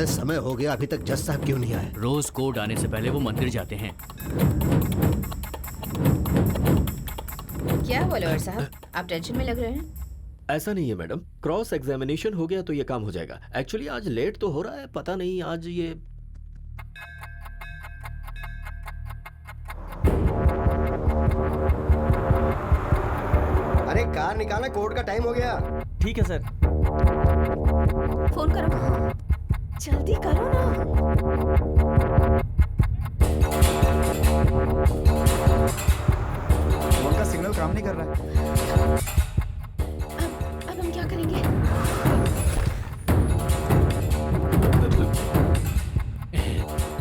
अबे समय हो गया, अभी तक जज साहब क्यों नहीं आए? रोज कोर्ट आने से पहले वो मंदिर जाते हैं। क्या हुआ लॉयर साहब, आप टेंशन में लग रहे हैं? ऐसा नहीं है मैडम, क्रॉस एग्जामिनेशन हो गया तो ये काम हो जाएगा। एक्चुअली आज लेट तो हो रहा है, पता नहीं आज ये। अरे कार निकालना, कोर्ट का टाइम हो गया। ठीक है सर। फोन करो, जल्दी करो ना। फोन का सिग्नल काम नहीं कर रहा है। अब हम क्या करेंगे?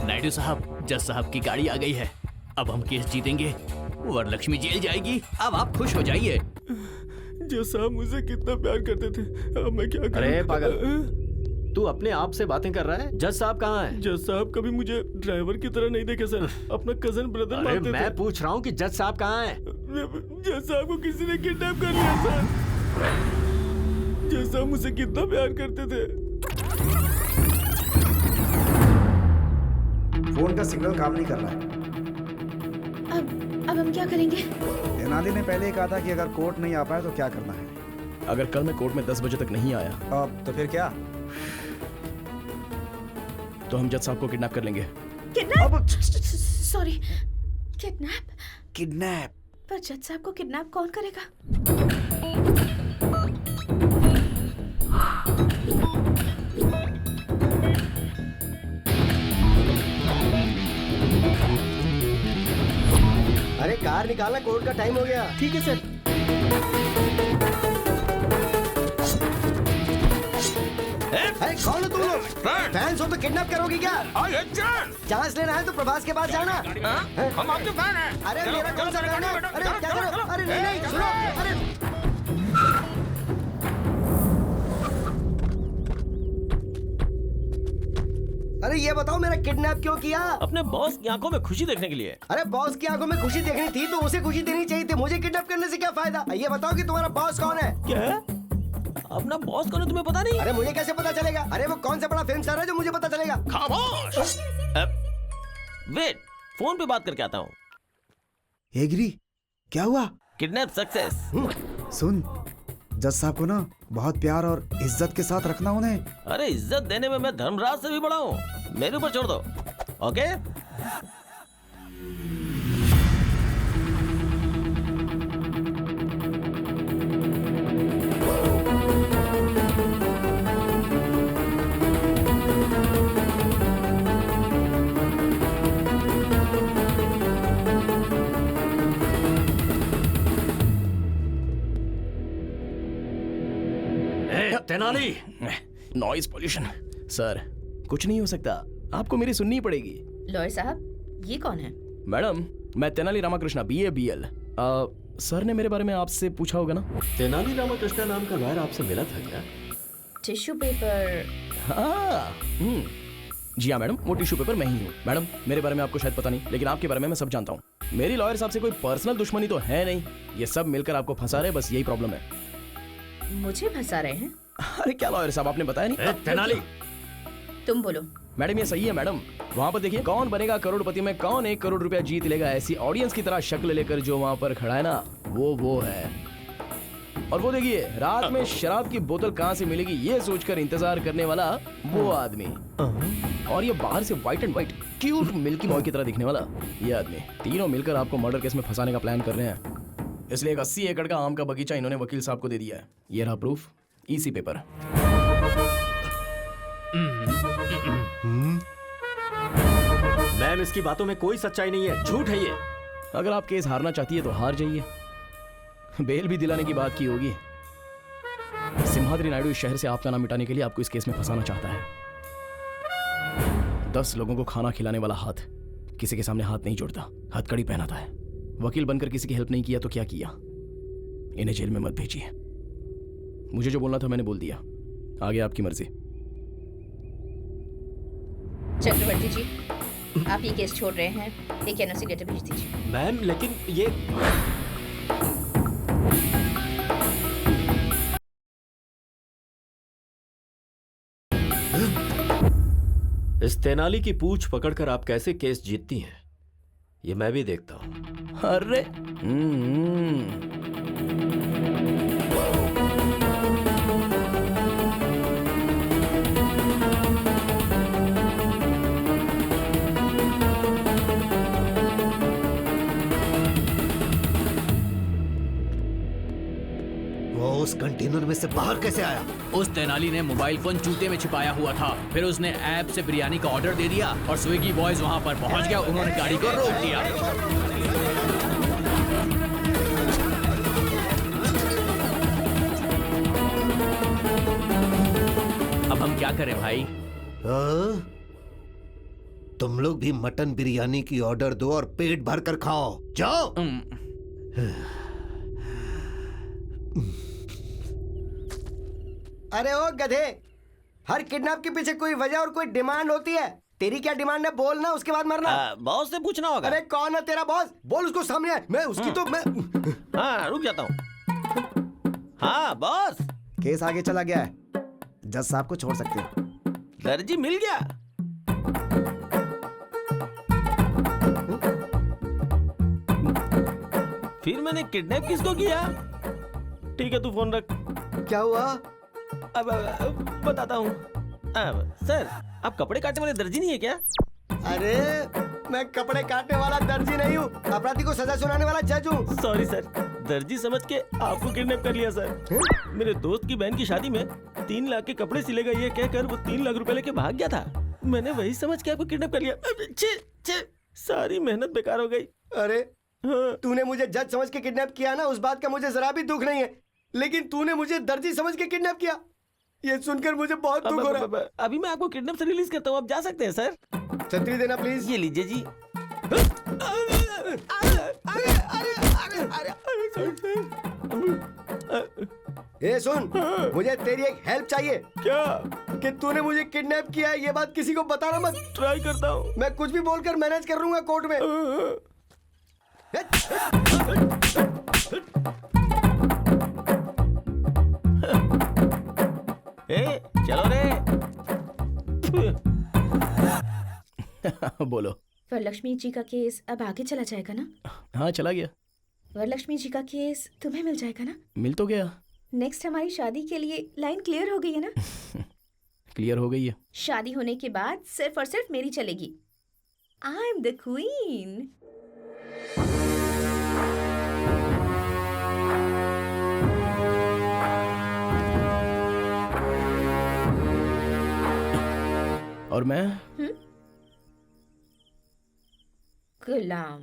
नायडू साहब, जज साहब की गाड़ी आ गई है। अब हम केस जीतेंगे, वरलक्ष्मी जेल जाएगी। अब आप खुश हो जाइए। जज साहब मुझसे कितना प्यार करते थे, अब मैं क्या करूं? अरे पागल, तू अपने आप से बातें कर रहा है? जज साहब कहाँ है? जज साहब कभी मुझे ड्राइवर की तरह नहीं देखे सर, अपना कजन ब्रदर अरे मानते थे। मैं पूछ रहा हूँ कि जज साहब कहाँ है? जज साहब को किसी ने किडनैप कर लिया सर। जज साहब मुझसे कितना प्यार करते थे। फोन का सिग्नल काम नहीं कर रहा है। अब हम क्या करेंगे? तेनाली ने पहले ही कहा था कि अगर कोर्ट नहीं आ पाए तो क्या करना है। अगर कल मैं कोर्ट में 10 बजे तक नहीं आया अब तो फिर क्या? तो हम जज साहब को किडनैप कर लेंगे। किडनैप? Sorry, kidnap? किडनैप? पर जज साहब को किडनैप कौन करेगा? अरे कार निकालना, कोर्ट का टाइम हो गया। ठीक है सर। अरे कौन हो तुम लोग? फैंस हो तो किडनैप करोगे क्या? चांस लेना है तो प्रभास के पास जाना। हम आपके फैन हैं। अरे मेरा कौन सा फैन है? अरे क्या करो? अरे नहीं नहीं, सुनो। अरे अरे ये बताओ, मेरा किडनैप क्यों किया? अपने बॉस की आंखों में खुशी देखने के लिए। अरे बॉस की आंखों में खुशी देखनी थी तो उसे खुशी देनी चाहिए थी। मुझे किडनैप करने से क्या फायदा? ये बताओ कि तुम्हारा बॉस कौन है? क्या है? अपना बॉस कौन है तुम्हें पता नहीं? अरे मुझे कैसे पता चलेगा? अरे वो कौन सा बड़ा फिल्म स्टार है जो मुझे पता चलेगा? खामोश। वेट, फोन पे बात करके आता हूँ। एग्री? क्या हुआ? Kidnap success. सुन, जज साहब को ना बहुत प्यार और इज्जत के साथ रखना उन्हें। अरे इज्जत देने में मैं धर्मराज से भी बड़ा हूँ, मेरे ऊपर छोड़ दो। Okay? Tenali, noise pollution. Sir कुछ नहीं हो सकता, आपको मेरी सुननी पड़ेगी। लॉयर साहब, ये कौन है? मैडम, मैं Tenali Ramakrishna, BA BL। Sir ने मेरे बारे में आपसे पूछा होगा ना? तेनाली रामाकृष्णा नाम का लॉयर आपसे मिला था क्या? Tissue paper? हाँ, जी हाँ मैडम, वो टिश्यू पेपर मैं ही हूँ। मैडम, मेरे बारे में आपको शायद पता नहीं, लेकिन आपके बारे में मैं सब जानता हूँ। मेरी लॉयर साहब से कोई पर्सनल दुश्मनी तो है नहीं, ये सब मिलकर आपको फंसा रहे, बस यही प्रॉब्लम है। मुझे फंसा रहे हैं? अरे क्या लॉयर साहब, आपने बताया नहीं? तेनाली, तुम बोलो। मैडम ये सही है मैडम, वहाँ पर देखिए, कौन बनेगा करोड़पति में कौन 1 करोड़ रुपया जीत लेगा, ऐसी ऑडियंस की तरह शक्ल लेकर जो वहाँ पर खड़ा है ना, वो है। और वो देखिए, रात में शराब की बोतल कहाँ से मिलेगी ये सोचकर इंतजार करने वाला वो आदमी। और ये बाहर से white and white cute milky boy की तरह दिखने वाला ये आदमी। तीनों मिलकर आपको मर्डर केस में फंसाने का प्लान कर रहे हैं। इसलिए एक 80 एकड़ का आम का बगीचा इन्होंने वकील साहब को दे दिया है। ये रहा प्रूफ, इसी पेपर। मैम इसकी बातों में कोई सच्चाई नहीं है, झूठ है ये। अगर आप केस हारना चाहती है तो हार जाइए, बेल भी दिलाने की बात की होगी। सिम्हाद्री नायडू इस शहर से आपका नाम मिटाने के लिए आपको इस केस में फंसाना चाहता है। 10 लोगों को खाना खिलाने वाला हाथ किसी के सामने हाथ नहीं जोड़ता, हथकड़ी पहनाता है। वकील बनकर किसी की हेल्प नहीं किया तो क्या किया? इन्हें जेल में मत भेजिए। मुझे जो बोलना था मैंने बोल दिया, आगे आपकी मर्जी। चक्रवर्ती जी, आप ये केस छोड़ रहे हैं, एक एनओसी लेटर भेज दीजिए। मैम लेकिन ये इस तेनाली की पूंछ पकड़कर आप कैसे केस जीतती हैं, ये मैं भी देखता हूं। अरे वो उस कंटेनर में से बाहर कैसे आया? उस तेनाली ने मोबाइल फोन जूते में छिपाया हुआ था। फिर उसने ऐप से बिरयानी का ऑर्डर दे दिया और स्विगी बॉयज वहां पर पहुंच गया। उन्होंने गाड़ी को रोक दिया। अब हम क्या करें भाई? हाँ? तुम लोग भी मटन बिरयानी की ऑर्डर दो और पेट भर कर खाओ। जाओ। अरे ओ गधे, हर किडनैप के पीछे कोई वजह और कोई डिमांड होती है। तेरी क्या डिमांड है बोलना, उसके बाद मरना। बॉस से पूछना होगा। अरे कौन है तेरा बॉस? बोल उसको सामने आए। मैं उसकी तो मैं हाँ रुक जाता हूँ। हाँ बॉस, केस आगे चला गया है, जज साहब को छोड़ सकते हो। दर्जी मिल गया। फिर मैंने किडनैप किसको किया? ठीक है तू फोन रख। क्या हुआ? अब बताता हूँ। सर, आप कपड़े काटने वाले दर्जी नहीं है क्या? अरे मैं कपड़े काटने वाला दर्जी नहीं हूँ, अपराधी को सजा सुनाने वाला जज हूँ। सॉरी सर, दर्जी समझ के आपको किडनैप कर लिया सर। मेरे दोस्त की बहन की शादी में 3 लाख के कपड़े सिलेगा ये कहकर वो 3 लाख रुपए लेके भाग गया था। मैंने वही समझ के आपको किडनैप कर लिया। छे, सारी मेहनत बेकार हो गई। अरे हाँ। तूने मुझे जज समझ के किडनैप किया ना, उस बात का मुझे जरा भी दुख नहीं है, लेकिन तूने मुझे दर्जी समझ के किडनैप किया, ये सुनकर मुझे बहुत दुख हो रहा है। अभी मैं आपको किडनैप से रिलीज करता हूँ, आप जा सकते हैं सर। छतरी देना प्लीज। ये लीजिए जी। ए सुन, मुझे तेरी एक हेल्प चाहिए। क्या? कि तूने मुझे किडनैप किया है, ये बात किसी को बताना मत। ट्राई करता हूँ। मैं कुछ भी बोलकर मैनेज कर लूंगा कोर्ट में। चलो रे। बोलो। वरलक्ष्मी जी का केस अब आगे चला जाएगा ना? हाँ चला गया। वरलक्ष्मी जी का केस तुम्हें मिल जाएगा ना? मिल तो गया। नेक्स्ट हमारी शादी के लिए लाइन क्लियर हो गई है ना? क्लियर हो गई है। शादी होने के बाद सिर्फ और सिर्फ मेरी चलेगी। I am the queen. और मैं गुलाम।